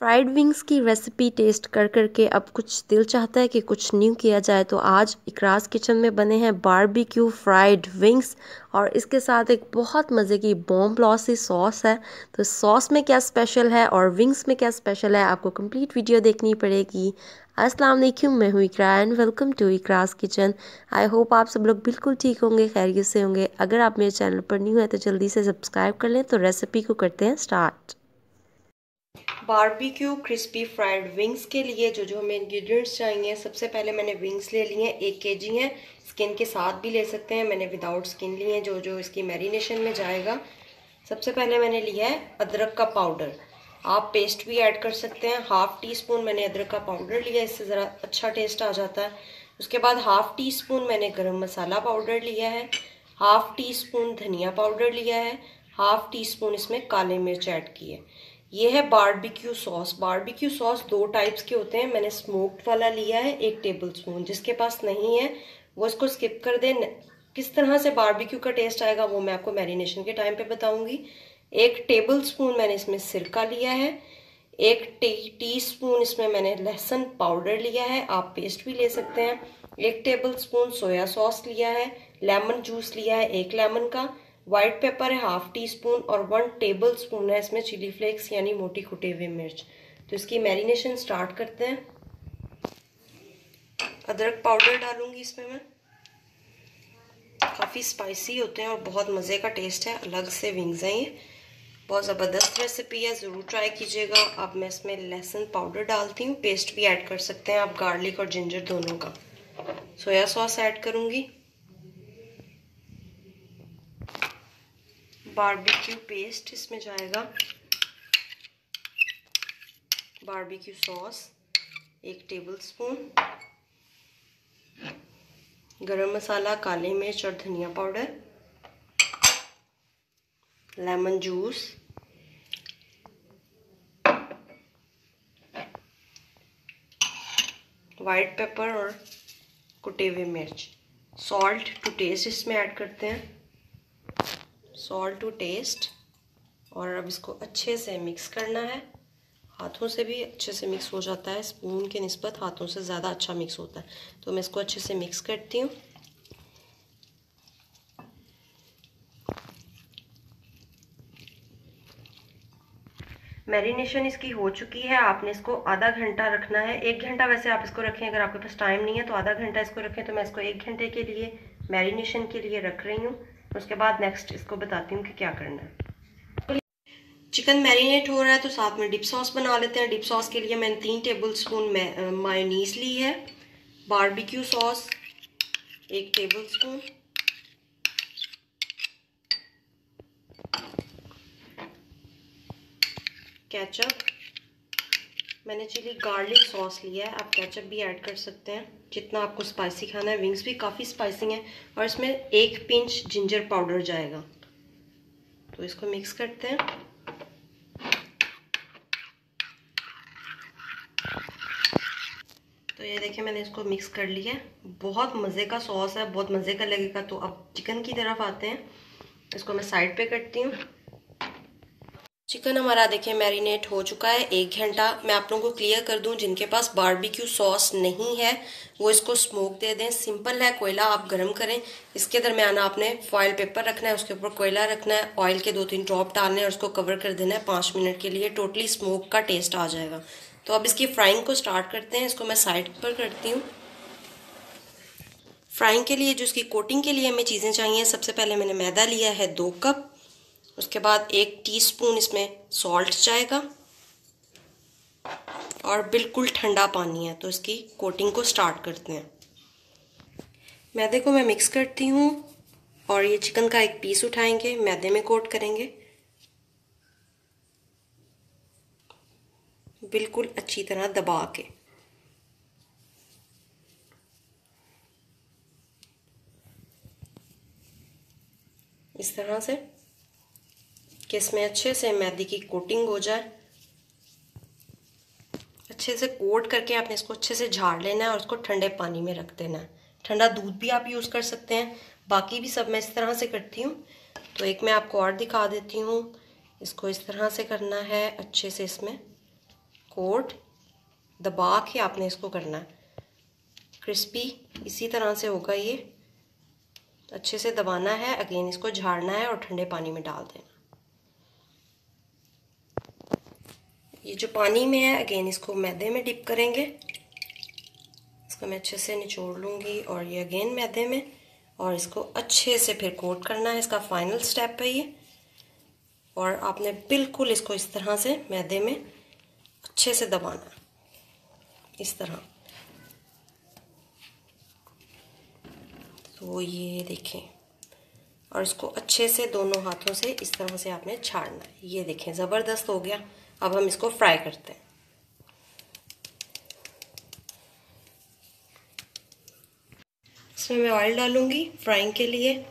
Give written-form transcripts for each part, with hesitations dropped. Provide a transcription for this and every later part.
Fried wings की recipe test कर करके अब कुछ दिल चाहता है कि कुछ न्यू किया जाए। तो आज इकराज किचन में बने हैं बारबेक्यू फ्राइड विंग्स और इसके साथ एक बहुत मज़े की बॉम्ब लॉसी सॉस है। तो सॉस में क्या स्पेशल है और विंग्स में क्या स्पेशल है, आपको कंप्लीट वीडियो देखनी पड़ेगी। अस्सलाम वालेकुम, मैं हूँ Iqra and welcome to Iqra's kitchen. I hope आप सब लोग बिल्कुल ठीक होंगे, खैरियत से होंगे। अगर आप मेरे चैनल पर न्यू है तो जल्दी से सब्सक्राइब कर लें। तो रेसिपी को करते हैं start. Barbecue crispy fried wings के लिए जो हमें इंग्रेडिएंट्स चाहिए, सबसे पहले मैंने विंग्स ले लिए हैं, 1 kg हैं। स्किन के साथ भी ले सकते हैं, मैंने विदाउट स्किन लिए हैं जो इसकी मैरिनेशन में जाएगा। सबसे पहले मैंने लिया है अदरक का पाउडर, आप पेस्ट भी ऐड कर सकते हैं। 1/2 टीस्पून मैंने अदरक का पाउडर लिया, इससे ज़रा अच्छा टेस्ट आ जाता है। उसके बाद 1/2 टीस्पून मैंने गरम मसाला पाउडर लिया है, 1/2 टीस्पून धनिया पाउडर लिया है, 1/2 टीस्पून इसमें काले मिर्च ऐड की है। ये है barbecue sauce. Barbecue sauce 2 types के होते हैं, मैंने स्मोक्ड वाला लिया है 1 टेबलस्पून। जिसके पास नहीं है वो इसको स्किप कर दें। किस तरह से बारबेक्यू का टेस्ट आएगा वो मैं आपको मैरिनेशन के टाइम पे बताऊंगी। 1 टेबलस्पून मैंने इसमें सिरका लिया है, 1 टीस्पून इसमें मैंने लहसुन पाउडर लिया है, आप पेस्ट भी ले सकते हैं। 1 टेबलस्पून सोया सॉस लिया है, लेमन जूस लिया है 1 लेमन का, व्हाइट पेपर है 1/2 टीस्पून और 1 टेबलस्पून है इसमें चिली फ्लेक्स यानी मोटी कुटी हुई मिर्च। तो इसकी मैरिनेशन स्टार्ट करते हैं। अदरक पाउडर डालूंगी इसमें मैं। काफ़ी स्पाइसी होते हैं और बहुत मज़े का टेस्ट है, अलग से विंग्स हैं ये। बहुत ज़बरदस्त रेसिपी है, ज़रूर ट्राई कीजिएगा। अब मैं इसमें लहसुन पाउडर डालती हूँ, पेस्ट भी ऐड कर सकते हैं आप, गार्लिक और जिंजर दोनों का। सोया सॉस ऐड करूँगी, बारबेक्यू पेस्ट इसमें जाएगा, बारबेक्यू सॉस 1 टेबलस्पून, गरम मसाला, काली मिर्च और धनिया powder, lemon juice, white paper और कुटे हुए मिर्च, सॉल्ट टू टेस्ट इसमें ऐड करते हैं, सॉल्ट टू टेस्ट। और अब इसको अच्छे से मिक्स करना है। हाथों से भी अच्छे से मिक्स हो जाता है, स्पून के निस्बत हाथों से ज़्यादा अच्छा मिक्स होता है। तो मैं इसको अच्छे से मिक्स करती हूँ। मैरिनेशन इसकी हो चुकी है, आपने इसको आधा घंटा रखना है। 1 घंटा वैसे आप इसको रखें, अगर आपके पास टाइम नहीं है तो आधा घंटा इसको रखें। तो मैं इसको 1 घंटे के लिए मैरिनेशन के लिए रख रही हूँ। उसके बाद नेक्स्ट इसको बताती हूँ कि क्या करना है। चिकन मैरिनेट हो रहा है तो साथ में डिप सॉस बना लेते हैं। डिप सॉस के लिए मैंने 3 टेबलस्पून मायोनीज ली है, बारबेक्यू सॉस 1 टेबलस्पून, केचप, मैंने चिली गार्लिक सॉस लिया है, आप केचप भी ऐड कर सकते हैं जितना आपको स्पाइसी खाना है। विंग्स भी काफ़ी स्पाइसी हैं। और इसमें 1 पिंच जिंजर पाउडर जाएगा। तो इसको मिक्स करते हैं। तो ये देखिए मैंने इसको मिक्स कर लिया है। बहुत मज़े का सॉस है, बहुत मज़े का लगेगा। तो अब चिकन की तरफ आते हैं। इसको मैं साइड पे करती हूँ। चिकन हमारा देखिए मैरिनेट हो चुका है 1 घंटा। मैं आप लोगों को क्लियर कर दूं, जिनके पास बारबेक्यू सॉस नहीं है वो इसको स्मोक दे दें। सिंपल है, कोयला आप गर्म करें, इसके दरमियान आपने फॉइल पेपर रखना है, उसके ऊपर कोयला रखना है, ऑयल के 2-3 ड्रॉप डालने और उसको कवर कर देना है 5 मिनट के लिए। टोटली स्मोक का टेस्ट आ जाएगा। तो अब इसकी फ्राइंग को स्टार्ट करते हैं। इसको मैं साइड पर करती हूँ। फ्राइंग के लिए जो इसकी कोटिंग के लिए हमें चीज़ें चाहिए, सबसे पहले मैंने मैदा लिया है 2 कप। उसके बाद 1 टीस्पून इसमें सॉल्ट जाएगा और बिल्कुल ठंडा पानी है। तो इसकी कोटिंग को स्टार्ट करते हैं। मैदे को मैं मिक्स करती हूँ और ये चिकन का एक पीस उठाएंगे, मैदे में कोट करेंगे, बिल्कुल अच्छी तरह दबा के। इस तरह से कि इसमें अच्छे से मैदे की कोटिंग हो जाए। अच्छे से कोट करके आपने इसको अच्छे से झाड़ लेना है और उसको ठंडे पानी में रख देना है। ठंडा दूध भी आप यूज़ कर सकते हैं। बाकी भी सब मैं इस तरह से करती हूँ। तो एक मैं आपको और दिखा देती हूँ। इसको इस तरह से करना है, अच्छे से इसमें कोट दबा के आपने इसको करना है। क्रिस्पी इसी तरह से होगा ये, अच्छे से दबाना है। अगेन इसको झाड़ना है और ठंडे पानी में डाल देना। ये जो पानी में है अगेन इसको मैदे में डिप करेंगे। इसको मैं अच्छे से निचोड़ लूँगी और ये अगेन मैदे में, और इसको अच्छे से फिर कोट करना है। इसका फाइनल स्टेप है ये। और आपने बिल्कुल इसको इस तरह से मैदे में अच्छे से दबाना, इस तरह। तो ये देखें, और इसको अच्छे से दोनों हाथों से इस तरह से आपने छाड़ना है। ये देखें ज़बरदस्त हो गया। अब हम इसको फ्राई करते हैं। इसमें मैं ऑयल डालूंगी फ्राइंग के लिए।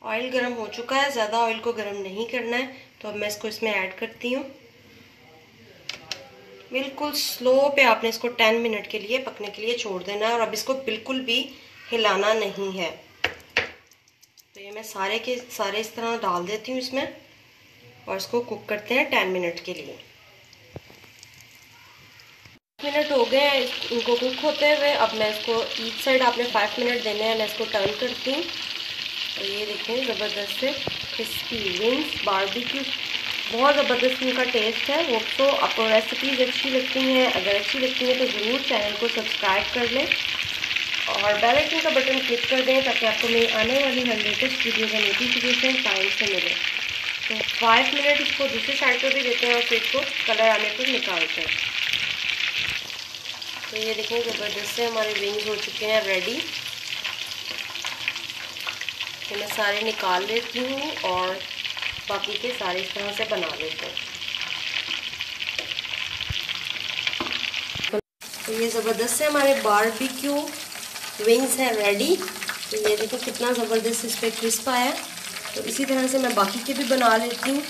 ऑयल गर्म हो चुका है, ज़्यादा ऑयल को गर्म नहीं करना है। तो अब मैं इसको इसमें ऐड करती हूँ। बिल्कुल स्लो पे आपने इसको 10 मिनट के लिए पकने के लिए छोड़ देना है, और अब इसको बिल्कुल भी हिलाना नहीं है। तो ये मैं सारे के सारे इस तरह डाल देती हूँ इसमें, और इसको कुक करते हैं 10 मिनट के लिए। मिनट हो गए हैं इनको कुक होते हुए। अब मैं इसको ईच साइड आपने 5 मिनट देने हैं। मैं इसको टर्न करती हूँ। तो ये देखें ज़बरदस्त से क्रिस्पी विंग्स बारबेक्यू, बहुत ज़बरदस्त इनका टेस्ट है। वो तो आपको रेसिपीज़ अच्छी लगती हैं, अगर अच्छी लगती हैं तो ज़रूर चैनल को सब्सक्राइब कर लें और बेल आइकन का बटन क्लिक कर दें, ताकि आपको मेरी आने वाली हर लेटेस्ट वीडियो का नोटिफिकेशन टाइम से मिले। तो 5 मिनट इसको दूसरी साइड पर भी देते हैं और फिर इसको कलर आने पर निकालते हैं। तो ये देखें ज़बरदस्त से हमारे विंग्स हो चुके हैं रेडी। तो मैं सारे निकाल लेती हूँ और बाकी के सारे इस तरह से बना लेते हैं। तो ये ज़बरदस्त से हमारे बारबेक्यू विंग्स हैं रेडी। तो ये देखो कितना ज़बरदस्त इस पर क्रिस्प आया है। तो इसी तरह से मैं बाकी के भी बना लेती हूँ।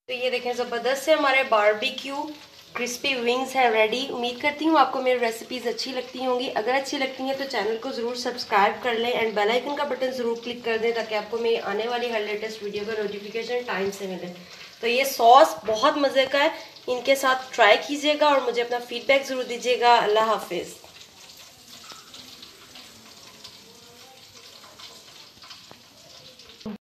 तो ये देखें ज़बरदस्त से हमारे बारबेक्यू क्रिस्पी विंग्स है रेडी। उम्मीद करती हूँ आपको मेरी रेसिपीज़ अच्छी लगती होंगी। अगर अच्छी लगती हैं तो चैनल को ज़रूर सब्सक्राइब कर लें एंड बेल आइकन का बटन ज़रूर क्लिक कर दें, ताकि आपको मेरी आने वाली हर लेटेस्ट वीडियो का नोटिफिकेशन टाइम से मिले। तो ये सॉस बहुत मज़े का है, इनके साथ ट्राई कीजिएगा और मुझे अपना फीडबैक ज़रूर दीजिएगा। अल्लाह हाफिज़।